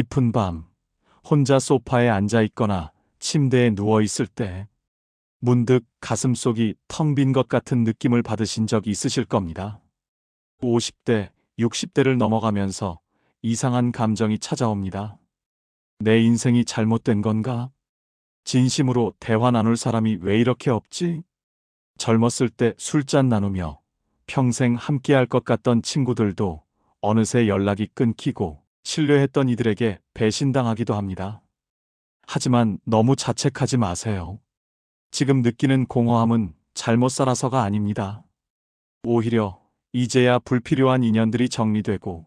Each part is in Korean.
깊은 밤, 혼자 소파에 앉아 있거나 침대에 누워 있을 때 문득 가슴속이 텅 빈 것 같은 느낌을 받으신 적 있으실 겁니다. 50대, 60대를 넘어가면서 이상한 감정이 찾아옵니다. 내 인생이 잘못된 건가? 진심으로 대화 나눌 사람이 왜 이렇게 없지? 젊었을 때 술잔 나누며 평생 함께할 것 같던 친구들도 어느새 연락이 끊기고 신뢰했던 이들에게 배신당하기도 합니다. 하지만 너무 자책하지 마세요. 지금 느끼는 공허함은 잘못 살아서가 아닙니다. 오히려 이제야 불필요한 인연들이 정리되고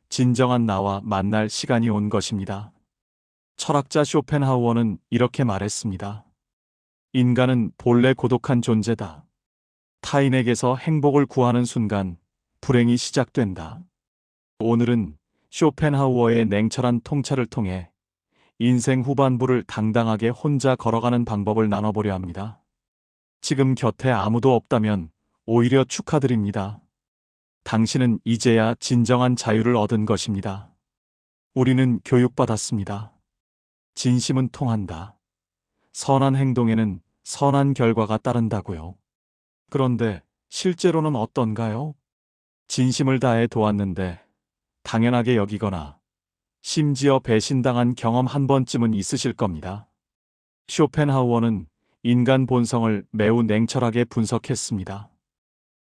진정한 나와 만날 시간이 온 것입니다. 철학자 쇼펜하우어는 이렇게 말했습니다. 인간은 본래 고독한 존재다. 타인에게서 행복을 구하는 순간 불행이 시작된다. 오늘은 쇼펜하우어의 냉철한 통찰을 통해 인생 후반부를 당당하게 혼자 걸어가는 방법을 나눠보려 합니다. 지금 곁에 아무도 없다면 오히려 축하드립니다. 당신은 이제야 진정한 자유를 얻은 것입니다. 우리는 교육받았습니다. 진심은 통한다. 선한 행동에는 선한 결과가 따른다고요. 그런데 실제로는 어떤가요? 진심을 다해 도왔는데 당연하게 여기거나 심지어 배신당한 경험 한 번쯤은 있으실 겁니다. 쇼펜하우어는 인간 본성을 매우 냉철하게 분석했습니다.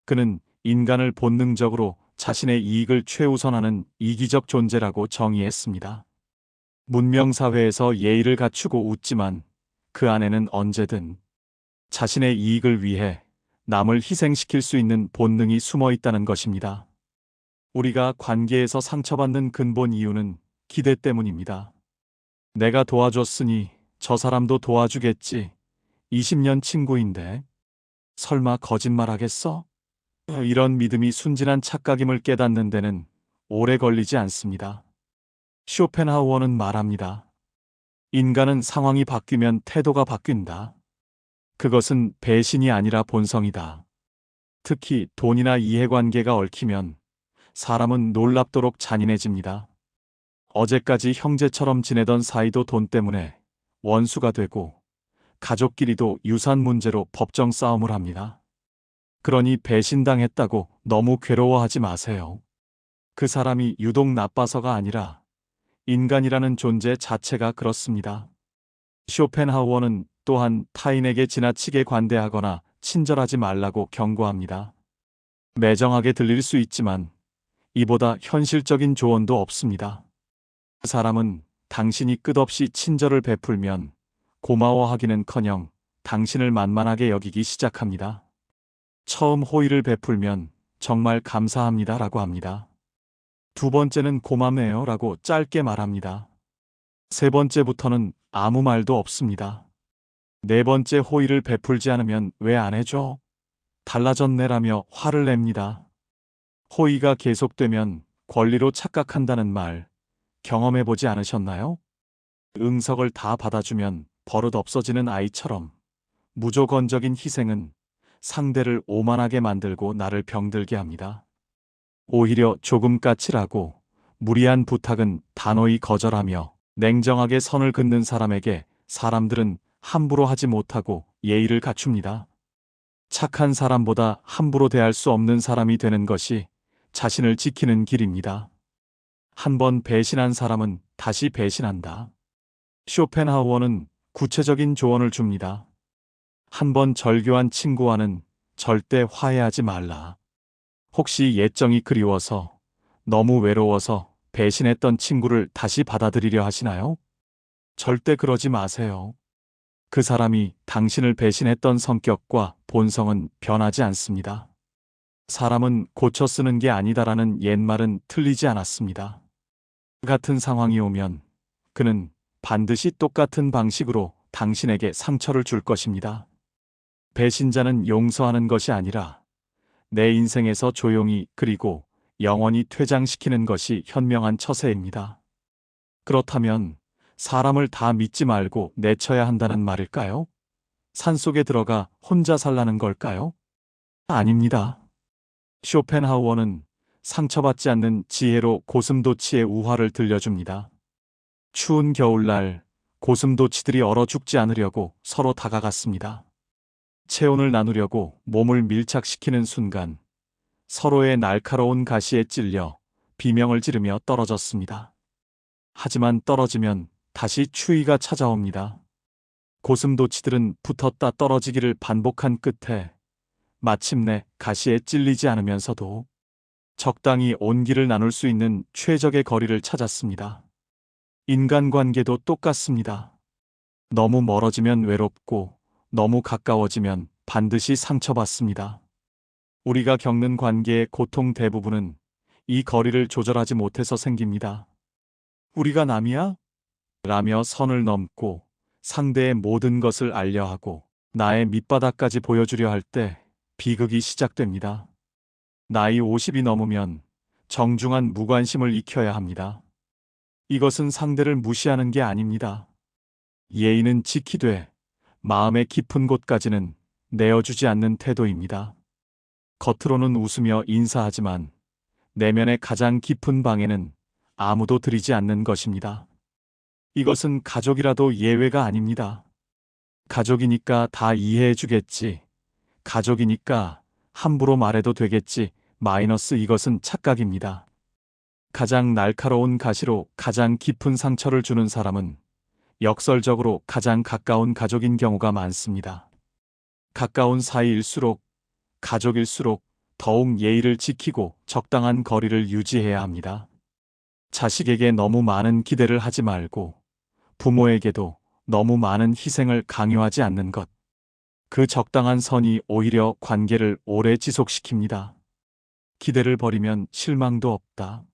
그는 인간을 본능적으로 자신의 이익을 최우선하는 이기적 존재라고 정의했습니다. 문명사회에서 예의를 갖추고 웃지만 그 안에는 언제든 자신의 이익을 위해 남을 희생시킬 수 있는 본능이 숨어 있다는 것입니다. 우리가 관계에서 상처받는 근본 이유는 기대 때문입니다. 내가 도와줬으니 저 사람도 도와주겠지. 20년 친구인데 설마 거짓말하겠어? 이런 믿음이 순진한 착각임을 깨닫는 데는 오래 걸리지 않습니다. 쇼펜하우어는 말합니다. 인간은 상황이 바뀌면 태도가 바뀐다. 그것은 배신이 아니라 본성이다. 특히 돈이나 이해관계가 얽히면 사람은 놀랍도록 잔인해집니다. 어제까지 형제처럼 지내던 사이도 돈 때문에 원수가 되고 가족끼리도 유산 문제로 법정 싸움을 합니다. 그러니 배신당했다고 너무 괴로워하지 마세요. 그 사람이 유독 나빠서가 아니라 인간이라는 존재 자체가 그렇습니다. 쇼펜하우어는 또한 타인에게 지나치게 관대하거나 친절하지 말라고 경고합니다. 매정하게 들릴 수 있지만 이보다 현실적인 조언도 없습니다. 그 사람은 당신이 끝없이 친절을 베풀면 고마워하기는커녕 당신을 만만하게 여기기 시작합니다. 처음 호의를 베풀면 정말 감사합니다라고 합니다. 두 번째는 고맙네요라고 짧게 말합니다. 세 번째부터는 아무 말도 없습니다. 네 번째 호의를 베풀지 않으면 왜 안 해줘? 달라졌네라며 화를 냅니다. 호의가 계속되면 권리로 착각한다는 말 경험해보지 않으셨나요? 응석을 다 받아주면 버릇 없어지는 아이처럼 무조건적인 희생은 상대를 오만하게 만들고 나를 병들게 합니다. 오히려 조금 까칠하고 무리한 부탁은 단호히 거절하며 냉정하게 선을 긋는 사람에게 사람들은 함부로 하지 못하고 예의를 갖춥니다. 착한 사람보다 함부로 대할 수 없는 사람이 되는 것이 자신을 지키는 길입니다. 한 번 배신한 사람은 다시 배신한다. 쇼펜하우어는 구체적인 조언을 줍니다. 한 번 절교한 친구와는 절대 화해하지 말라. 혹시 옛정이 그리워서 너무 외로워서 배신했던 친구를 다시 받아들이려 하시나요? 절대 그러지 마세요. 그 사람이 당신을 배신했던 성격과 본성은 변하지 않습니다. 사람은 고쳐 쓰는 게 아니다라는 옛말은 틀리지 않았습니다. 같은 상황이 오면 그는 반드시 똑같은 방식으로 당신에게 상처를 줄 것입니다. 배신자는 용서하는 것이 아니라 내 인생에서 조용히 그리고 영원히 퇴장시키는 것이 현명한 처세입니다. 그렇다면 사람을 다 믿지 말고 내쳐야 한다는 말일까요? 산속에 들어가 혼자 살라는 걸까요? 아닙니다. 쇼펜하우어는 상처받지 않는 지혜로 고슴도치의 우화를 들려줍니다. 추운 겨울날 고슴도치들이 얼어 죽지 않으려고 서로 다가갔습니다. 체온을 나누려고 몸을 밀착시키는 순간 서로의 날카로운 가시에 찔려 비명을 지르며 떨어졌습니다. 하지만 떨어지면 다시 추위가 찾아옵니다. 고슴도치들은 붙었다 떨어지기를 반복한 끝에 마침내 가시에 찔리지 않으면서도 적당히 온기를 나눌 수 있는 최적의 거리를 찾았습니다. 인간관계도 똑같습니다. 너무 멀어지면 외롭고 너무 가까워지면 반드시 상처받습니다. 우리가 겪는 관계의 고통 대부분은 이 거리를 조절하지 못해서 생깁니다. 우리가 남이야? 라며 선을 넘고 상대의 모든 것을 알려하고 나의 밑바닥까지 보여주려 할 때 비극이 시작됩니다. 나이 50이 넘으면 정중한 무관심을 익혀야 합니다. 이것은 상대를 무시하는 게 아닙니다. 예의는 지키되 마음의 깊은 곳까지는 내어주지 않는 태도입니다. 겉으로는 웃으며 인사하지만 내면의 가장 깊은 방에는 아무도 들이지 않는 것입니다. 이것은 가족이라도 예외가 아닙니다. 가족이니까 다 이해해 주겠지. 가족이니까 함부로 말해도 되겠지. 마이너스 이것은 착각입니다. 가장 날카로운 가시로 가장 깊은 상처를 주는 사람은 역설적으로 가장 가까운 가족인 경우가 많습니다. 가까운 사이일수록, 가족일수록 더욱 예의를 지키고 적당한 거리를 유지해야 합니다. 자식에게 너무 많은 기대를 하지 말고 부모에게도 너무 많은 희생을 강요하지 않는 것. 그 적당한 선이 오히려 관계를 오래 지속시킵니다. 기대를 버리면 실망도 없다.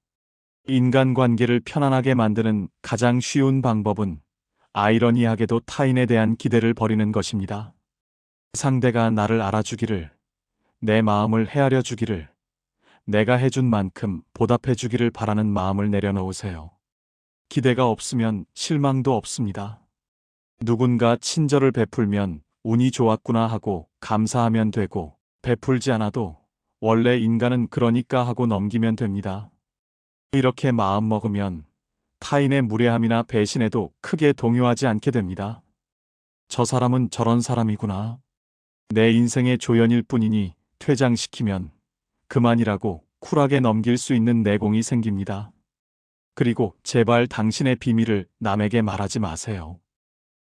인간관계를 편안하게 만드는 가장 쉬운 방법은 아이러니하게도 타인에 대한 기대를 버리는 것입니다. 상대가 나를 알아주기를, 내 마음을 헤아려 주기를, 내가 해준 만큼 보답해 주기를 바라는 마음을 내려놓으세요. 기대가 없으면 실망도 없습니다. 누군가 친절을 베풀면 운이 좋았구나 하고 감사하면 되고, 베풀지 않아도 원래 인간은 그러니까 하고 넘기면 됩니다. 이렇게 마음먹으면 타인의 무례함이나 배신에도 크게 동요하지 않게 됩니다. 저 사람은 저런 사람이구나. 내 인생의 조연일 뿐이니 퇴장시키면 그만이라고 쿨하게 넘길 수 있는 내공이 생깁니다. 그리고 제발 당신의 비밀을 남에게 말하지 마세요.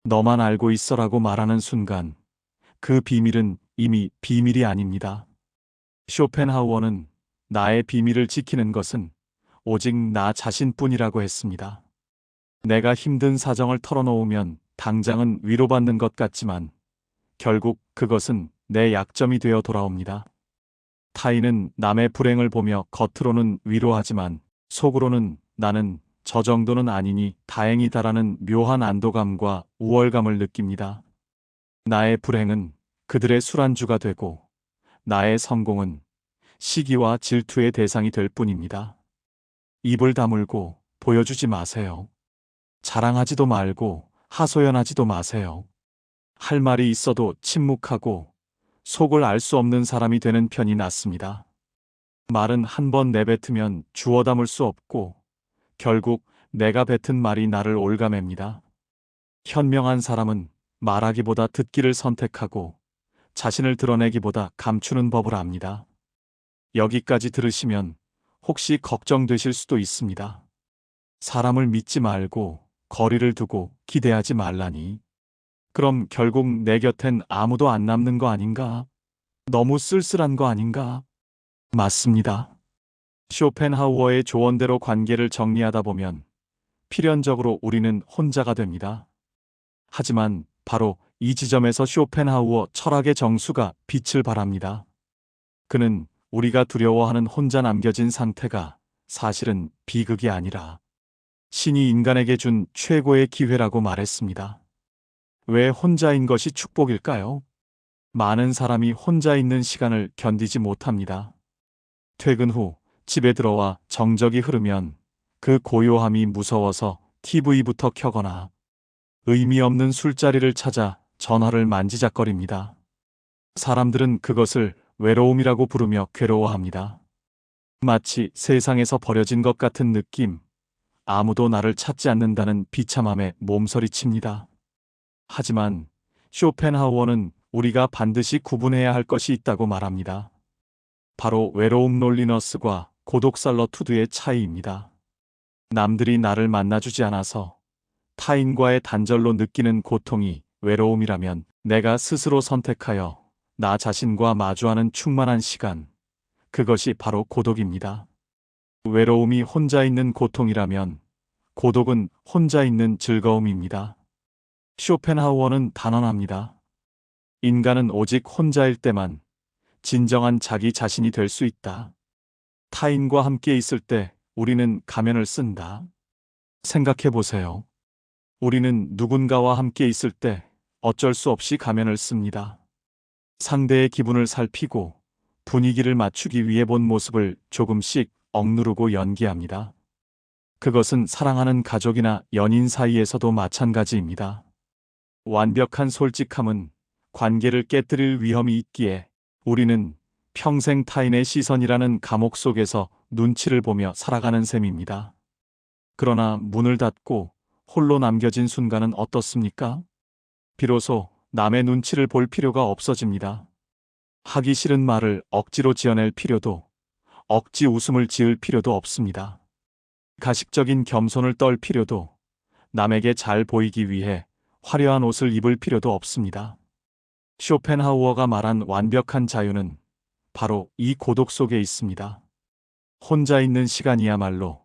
너만 알고 있어라고 말하는 순간 그 비밀은 이미 비밀이 아닙니다. 쇼펜하우어는 나의 비밀을 지키는 것은 오직 나 자신뿐이라고 했습니다. 내가 힘든 사정을 털어놓으면 당장은 위로받는 것 같지만 결국 그것은 내 약점이 되어 돌아옵니다. 타인은 남의 불행을 보며 겉으로는 위로하지만 속으로는 나는 저 정도는 아니니 다행이다라는 묘한 안도감과 우월감을 느낍니다. 나의 불행은 그들의 술안주가 되고 나의 성공은 시기와 질투의 대상이 될 뿐입니다. 입을 다물고 보여주지 마세요. 자랑하지도 말고 하소연하지도 마세요. 할 말이 있어도 침묵하고 속을 알 수 없는 사람이 되는 편이 낫습니다. 말은 한 번 내뱉으면 주워 담을 수 없고 결국 내가 뱉은 말이 나를 올가맵니다. 현명한 사람은 말하기보다 듣기를 선택하고 자신을 드러내기보다 감추는 법을 압니다. 여기까지 들으시면 혹시 걱정되실 수도 있습니다. 사람을 믿지 말고 거리를 두고 기대하지 말라니. 그럼 결국 내 곁엔 아무도 안 남는 거 아닌가? 너무 쓸쓸한 거 아닌가? 맞습니다. 쇼펜하우어의 조언대로 관계를 정리하다 보면 필연적으로 우리는 혼자가 됩니다. 하지만 바로 이 지점에서 쇼펜하우어 철학의 정수가 빛을 발합니다. 그는 우리가 두려워하는 혼자 남겨진 상태가 사실은 비극이 아니라 신이 인간에게 준 최고의 기회라고 말했습니다. 왜 혼자인 것이 축복일까요? 많은 사람이 혼자 있는 시간을 견디지 못합니다. 퇴근 후 집에 들어와 정적이 흐르면 그 고요함이 무서워서 TV부터 켜거나 의미 없는 술자리를 찾아 전화를 만지작거립니다. 사람들은 그것을 외로움이라고 부르며 괴로워합니다. 마치 세상에서 버려진 것 같은 느낌, 아무도 나를 찾지 않는다는 비참함에 몸서리칩니다. 하지만 쇼펜하우어는 우리가 반드시 구분해야 할 것이 있다고 말합니다. 바로 외로움 롤리너스과 고독 살러투드의 차이입니다. 남들이 나를 만나주지 않아서 타인과의 단절로 느끼는 고통이 외로움이라면, 내가 스스로 선택하여 나 자신과 마주하는 충만한 시간, 그것이 바로 고독입니다. 외로움이 혼자 있는 고통이라면 고독은 혼자 있는 즐거움입니다. 쇼펜하우어는 단언합니다. 인간은 오직 혼자일 때만 진정한 자기 자신이 될 수 있다. 타인과 함께 있을 때 우리는 가면을 쓴다. 생각해 보세요. 우리는 누군가와 함께 있을 때 어쩔 수 없이 가면을 씁니다. 상대의 기분을 살피고 분위기를 맞추기 위해 본 모습을 조금씩 억누르고 연기합니다. 그것은 사랑하는 가족이나 연인 사이에서도 마찬가지입니다. 완벽한 솔직함은 관계를 깨뜨릴 위험이 있기에 우리는 평생 타인의 시선이라는 감옥 속에서 눈치를 보며 살아가는 셈입니다. 그러나 문을 닫고 홀로 남겨진 순간은 어떻습니까? 비로소 남의 눈치를 볼 필요가 없어집니다. 하기 싫은 말을 억지로 지어낼 필요도, 억지 웃음을 지을 필요도 없습니다. 가식적인 겸손을 떨 필요도, 남에게 잘 보이기 위해 화려한 옷을 입을 필요도 없습니다. 쇼펜하우어가 말한 완벽한 자유는 바로 이 고독 속에 있습니다. 혼자 있는 시간이야말로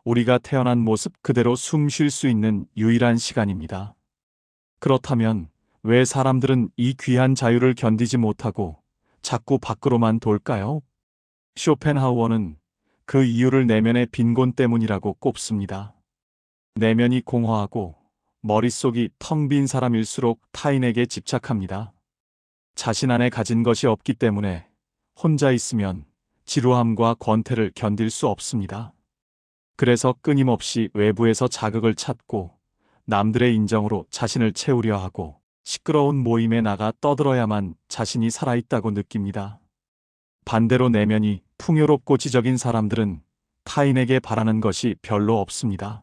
우리가 태어난 모습 그대로 숨 쉴 수 있는 유일한 시간입니다. 그렇다면 왜 사람들은 이 귀한 자유를 견디지 못하고 자꾸 밖으로만 돌까요? 쇼펜하우어는 그 이유를 내면의 빈곤 때문이라고 꼽습니다. 내면이 공허하고 머릿속이 텅 빈 사람일수록 타인에게 집착합니다. 자신 안에 가진 것이 없기 때문에 혼자 있으면 지루함과 권태를 견딜 수 없습니다. 그래서 끊임없이 외부에서 자극을 찾고 남들의 인정으로 자신을 채우려 하고 시끄러운 모임에 나가 떠들어야만 자신이 살아있다고 느낍니다. 반대로 내면이 풍요롭고 지적인 사람들은 타인에게 바라는 것이 별로 없습니다.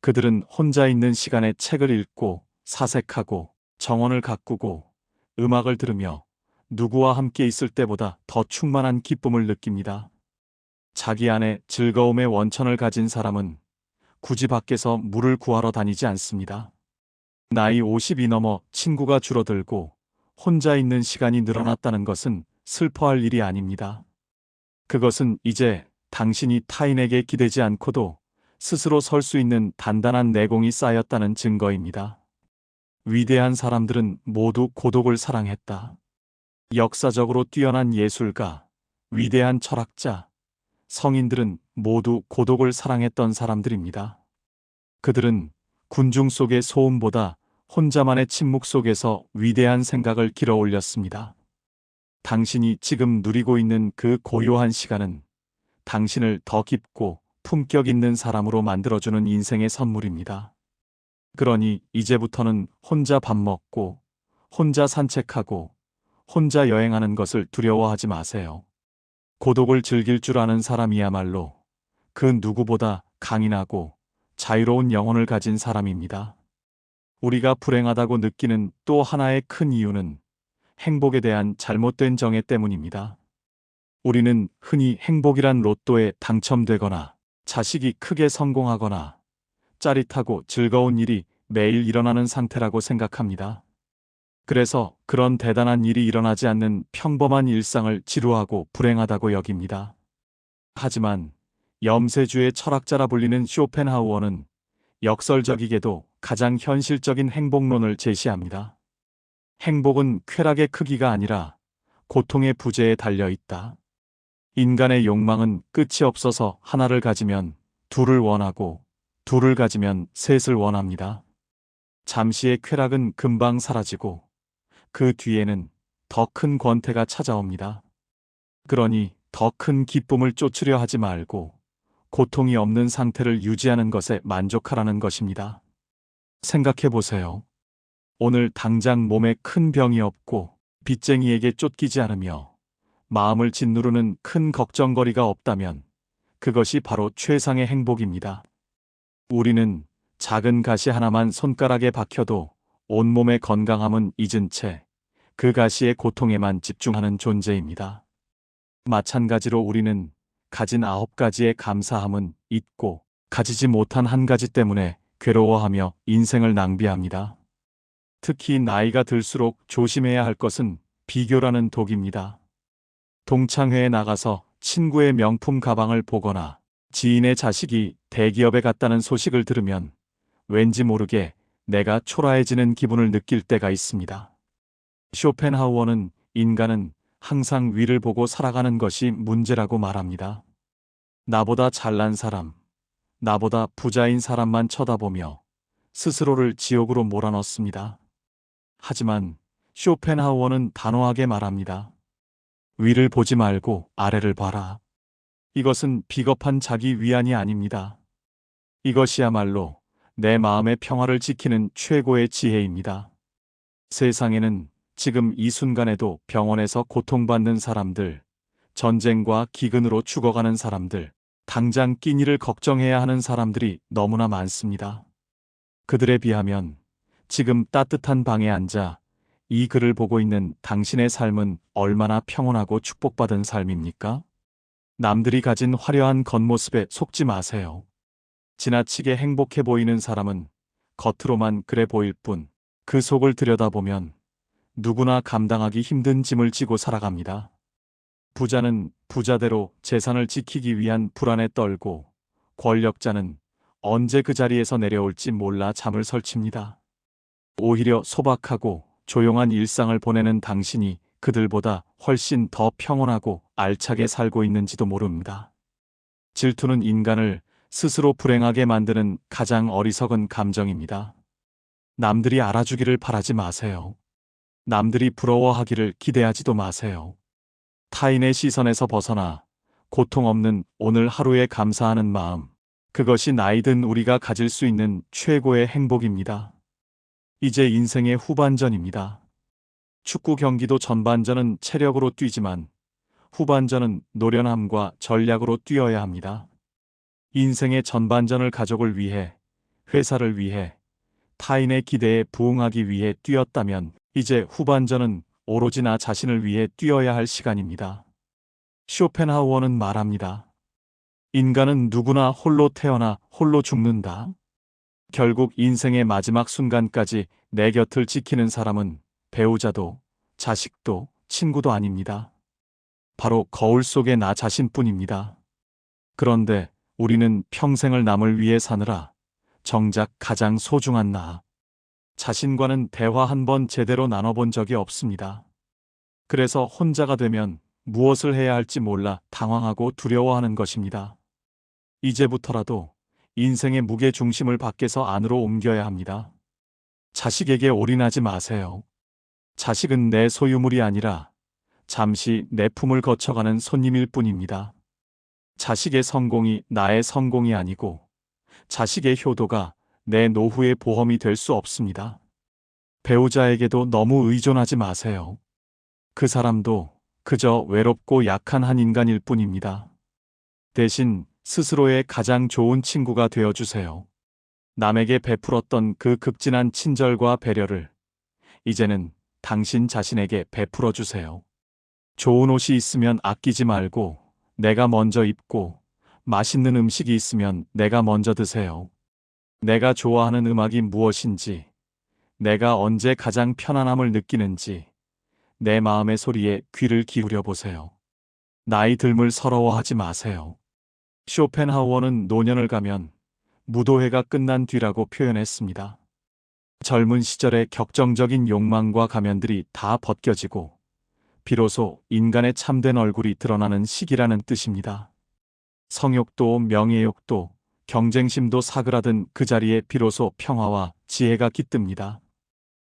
그들은 혼자 있는 시간에 책을 읽고 사색하고 정원을 가꾸고 음악을 들으며 누구와 함께 있을 때보다 더 충만한 기쁨을 느낍니다. 자기 안에 즐거움의 원천을 가진 사람은 굳이 밖에서 물을 구하러 다니지 않습니다. 나이 50이 넘어 친구가 줄어들고 혼자 있는 시간이 늘어났다는 것은 슬퍼할 일이 아닙니다. 그것은 이제 당신이 타인에게 기대지 않고도 스스로 설 수 있는 단단한 내공이 쌓였다는 증거입니다. 위대한 사람들은 모두 고독을 사랑했다. 역사적으로 뛰어난 예술가, 위대한 철학자, 성인들은 모두 고독을 사랑했던 사람들입니다. 그들은 군중 속의 소음보다 혼자만의 침묵 속에서 위대한 생각을 길어 올렸습니다. 당신이 지금 누리고 있는 그 고요한 시간은 당신을 더 깊고 품격 있는 사람으로 만들어주는 인생의 선물입니다. 그러니 이제부터는 혼자 밥 먹고, 혼자 산책하고, 혼자 여행하는 것을 두려워하지 마세요. 고독을 즐길 줄 아는 사람이야말로 그 누구보다 강인하고 자유로운 영혼을 가진 사람입니다. 우리가 불행하다고 느끼는 또 하나의 큰 이유는 행복에 대한 잘못된 정의 때문입니다. 우리는 흔히 행복이란 로또에 당첨되거나 자식이 크게 성공하거나 짜릿하고 즐거운 일이 매일 일어나는 상태라고 생각합니다. 그래서 그런 대단한 일이 일어나지 않는 평범한 일상을 지루하고 불행하다고 여깁니다. 하지만 염세주의 철학자라 불리는 쇼펜하우어는 역설적이게도 가장 현실적인 행복론을 제시합니다. 행복은 쾌락의 크기가 아니라 고통의 부재에 달려 있다. 인간의 욕망은 끝이 없어서 하나를 가지면 둘을 원하고 둘을 가지면 셋을 원합니다. 잠시의 쾌락은 금방 사라지고 그 뒤에는 더 큰 권태가 찾아옵니다. 그러니 더 큰 기쁨을 쫓으려 하지 말고 고통이 없는 상태를 유지하는 것에 만족하라는 것입니다. 생각해 보세요. 오늘 당장 몸에 큰 병이 없고 빚쟁이에게 쫓기지 않으며 마음을 짓누르는 큰 걱정거리가 없다면 그것이 바로 최상의 행복입니다. 우리는 작은 가시 하나만 손가락에 박혀도 온몸의 건강함은 잊은 채 그 가시의 고통에만 집중하는 존재입니다. 마찬가지로 우리는 가진 9가지의 감사함은 잊고 가지지 못한 한 가지 때문에 괴로워하며 인생을 낭비합니다. 특히 나이가 들수록 조심해야 할 것은 비교라는 독입니다. 동창회에 나가서 친구의 명품 가방을 보거나 지인의 자식이 대기업에 갔다는 소식을 들으면 왠지 모르게 내가 초라해지는 기분을 느낄 때가 있습니다. 쇼펜하우어는 인간은 항상 위를 보고 살아가는 것이 문제라고 말합니다. 나보다 잘난 사람, 나보다 부자인 사람만 쳐다보며 스스로를 지옥으로 몰아넣습니다. 하지만 쇼펜하우어는 단호하게 말합니다. 위를 보지 말고 아래를 봐라. 이것은 비겁한 자기 위안이 아닙니다. 이것이야말로 내 마음의 평화를 지키는 최고의 지혜입니다. 세상에는 지금 이 순간에도 병원에서 고통받는 사람들, 전쟁과 기근으로 죽어가는 사람들, 당장 끼니를 걱정해야 하는 사람들이 너무나 많습니다. 그들에 비하면 지금 따뜻한 방에 앉아 이 글을 보고 있는 당신의 삶은 얼마나 평온하고 축복받은 삶입니까? 남들이 가진 화려한 겉모습에 속지 마세요. 지나치게 행복해 보이는 사람은 겉으로만 그래 보일 뿐 그 속을 들여다보면 누구나 감당하기 힘든 짐을 지고 살아갑니다. 부자는 부자대로 재산을 지키기 위한 불안에 떨고 권력자는 언제 그 자리에서 내려올지 몰라 잠을 설칩니다. 오히려 소박하고 조용한 일상을 보내는 당신이 그들보다 훨씬 더 평온하고 알차게 살고 있는지도 모릅니다. 질투는 인간을 스스로 불행하게 만드는 가장 어리석은 감정입니다. 남들이 알아주기를 바라지 마세요. 남들이 부러워하기를 기대하지도 마세요. 타인의 시선에서 벗어나 고통 없는 오늘 하루에 감사하는 마음, 그것이 나이든 우리가 가질 수 있는 최고의 행복입니다. 이제 인생의 후반전입니다. 축구 경기도 전반전은 체력으로 뛰지만 후반전은 노련함과 전략으로 뛰어야 합니다. 인생의 전반전을 가족을 위해, 회사를 위해, 타인의 기대에 부응하기 위해 뛰었다면 이제 후반전은 오로지 나 자신을 위해 뛰어야 할 시간입니다. 쇼펜하우어는 말합니다. 인간은 누구나 홀로 태어나 홀로 죽는다. 결국 인생의 마지막 순간까지 내 곁을 지키는 사람은 배우자도 자식도 친구도 아닙니다. 바로 거울 속의 나 자신뿐입니다. 그런데 우리는 평생을 남을 위해 사느라 정작 가장 소중한 나 자신과는 대화 한 번 제대로 나눠본 적이 없습니다. 그래서 혼자가 되면 무엇을 해야 할지 몰라 당황하고 두려워하는 것입니다. 이제부터라도 인생의 무게 중심을 밖에서 안으로 옮겨야 합니다. 자식에게 올인하지 마세요. 자식은 내 소유물이 아니라 잠시 내 품을 거쳐가는 손님일 뿐입니다. 자식의 성공이 나의 성공이 아니고 자식의 효도가 내 노후의 보험이 될 수 없습니다. 배우자에게도 너무 의존하지 마세요. 그 사람도 그저 외롭고 약한 한 인간일 뿐입니다. 대신 스스로의 가장 좋은 친구가 되어주세요. 남에게 베풀었던 그 극진한 친절과 배려를 이제는 당신 자신에게 베풀어 주세요. 좋은 옷이 있으면 아끼지 말고 내가 먼저 입고 맛있는 음식이 있으면 내가 먼저 드세요. 내가 좋아하는 음악이 무엇인지, 내가 언제 가장 편안함을 느끼는지 내 마음의 소리에 귀를 기울여 보세요. 나이 듦을 서러워하지 마세요. 쇼펜하우어는 노년을 가면 무도회가 끝난 뒤라고 표현했습니다. 젊은 시절의 격정적인 욕망과 가면들이 다 벗겨지고 비로소 인간의 참된 얼굴이 드러나는 시기라는 뜻입니다. 성욕도 명예욕도 경쟁심도 사그라든 그 자리에 비로소 평화와 지혜가 깃듭니다.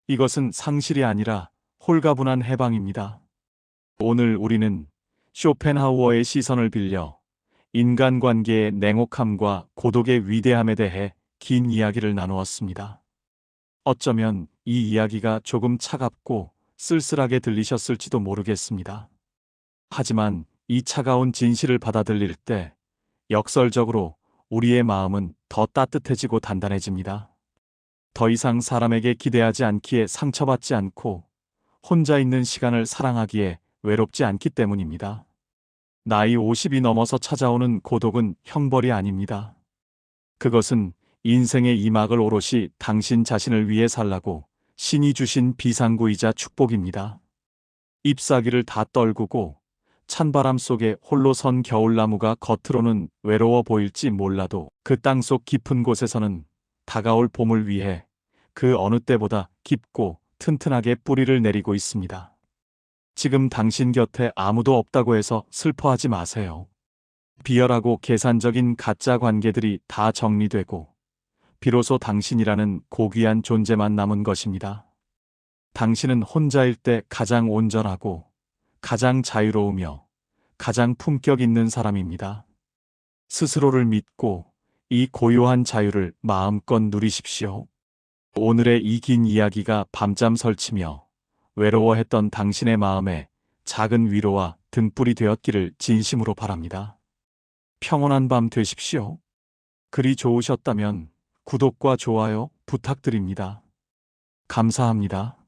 이것은 상실이 아니라 홀가분한 해방입니다. 오늘 우리는 쇼펜하우어의 시선을 빌려 인간관계의 냉혹함과 고독의 위대함에 대해 긴 이야기를 나누었습니다. 어쩌면 이 이야기가 조금 차갑고 쓸쓸하게 들리셨을지도 모르겠습니다. 하지만 이 차가운 진실을 받아들일 때 역설적으로 우리의 마음은 더 따뜻해지고 단단해집니다. 더 이상 사람에게 기대하지 않기에 상처받지 않고 혼자 있는 시간을 사랑하기에 외롭지 않기 때문입니다. 나이 50이 넘어서 찾아오는 고독은 형벌이 아닙니다. 그것은 인생의 이막을 오롯이 당신 자신을 위해 살라고 신이 주신 비상구이자 축복입니다. 잎사귀를 다 떨구고 찬바람 속에 홀로 선 겨울나무가 겉으로는 외로워 보일지 몰라도 그 땅속 깊은 곳에서는 다가올 봄을 위해 그 어느 때보다 깊고 튼튼하게 뿌리를 내리고 있습니다. 지금 당신 곁에 아무도 없다고 해서 슬퍼하지 마세요. 비열하고 계산적인 가짜 관계들이 다 정리되고 비로소 당신이라는 고귀한 존재만 남은 것입니다. 당신은 혼자일 때 가장 온전하고 가장 자유로우며 가장 품격 있는 사람입니다. 스스로를 믿고 이 고요한 자유를 마음껏 누리십시오. 오늘의 이 긴 이야기가 밤잠 설치며 외로워했던 당신의 마음에 작은 위로와 등불이 되었기를 진심으로 바랍니다. 평온한 밤 되십시오. 글이 좋으셨다면 구독과 좋아요 부탁드립니다. 감사합니다.